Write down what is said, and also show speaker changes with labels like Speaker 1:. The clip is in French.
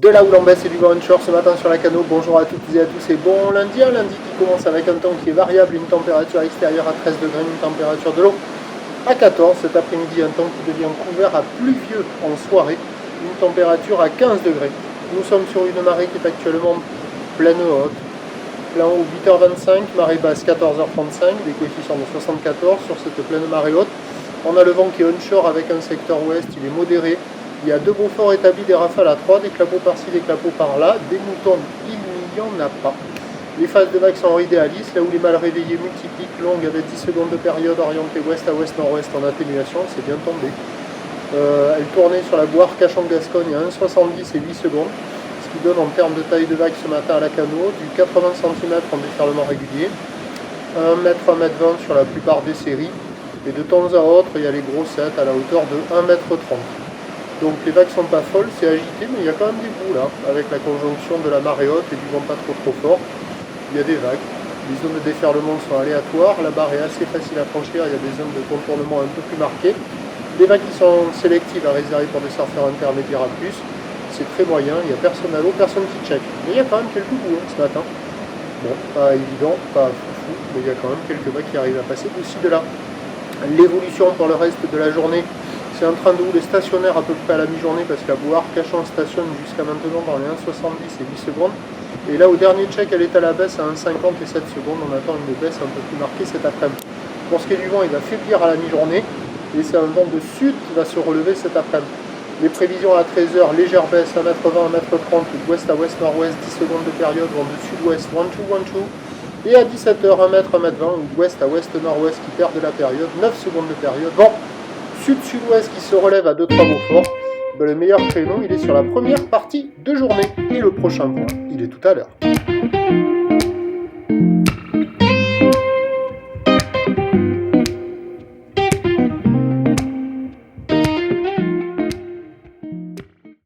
Speaker 1: De la houle en baisse et du vent onshore ce matin sur la Cano. Bonjour à toutes et à tous et bon lundi. Un lundi qui commence avec un temps qui est variable, une température extérieure à 13 degrés, une température de l'eau à 14. Cet après-midi, un temps qui devient couvert à pluvieux en soirée, une température à 15 degrés. Nous sommes sur une marée qui est actuellement pleine haute. Plein haut 8h25, marée basse 14h35, des coefficients de 74 sur cette pleine marée haute. On a le vent qui est onshore avec un secteur ouest, il est modéré. Il y a deux beaux forts établis, des rafales à 3, des clapots par-ci, des clapots par-là, des moutons, il n'y en a pas. Les phases de vagues sont idéalistes, là où les mâles réveillés multipliquent, longues avec 10 secondes de période, orientée ouest à ouest-nord-ouest en atténuation, c'est bien tombé. Elle tournait sur la Boire Cachan-Gascogne à 1,70 et 8 secondes, ce qui donne en termes de taille de vague ce matin à la Cano, du 80 cm en déferlement régulier, 1 m, 1 m 20 sur la plupart des séries, et de temps à autre, il y a les grossettes à la hauteur de 1 m 30. Donc les vagues sont pas folles, c'est agité, mais il y a quand même des bouts là, avec la conjonction de la marée haute et du vent pas trop fort. Il y a des vagues, les zones de déferlement sont aléatoires, la barre est assez facile à franchir, il y a des zones de contournement un peu plus marquées. Les vagues qui sont sélectives à réserver pour des surfeurs intermédiaires à plus, c'est très moyen, il n'y a personne à l'eau, personne qui check. Mais il y a quand même quelques bouts ce matin. Bon, pas évident, pas foufou, mais il y a quand même quelques vagues qui arrivent à passer aussi de là. L'évolution pour le reste de la journée, c'est un train de houle stationnaire à peu près à la mi-journée parce que la Boire Cachan stationne jusqu'à maintenant dans les 1,70 et 8 secondes. Et là, au dernier check, elle est à la baisse à 1,50 et 7 secondes. On attend une baisse un peu plus marquée cet après-midi. Pour ce qui est du vent, il va faiblir à la mi-journée. Et c'est un vent de sud qui va se relever cet après-midi. Les prévisions à 13h, légère baisse, 1 m 20, 1 m 30, d'ouest à ouest-nord-ouest, 10 secondes de période, vent de sud-ouest, 1-2-1-2. Et à 17h, 1 m, 1 m 20, d'ouest à ouest-nord-ouest qui perd de la période, 9 secondes de période. Bon, sud-sud-ouest qui se relève à 2-3 beaux forts. Le meilleur créneau, il est sur la première partie de journée. Et le prochain point, il est tout à l'heure.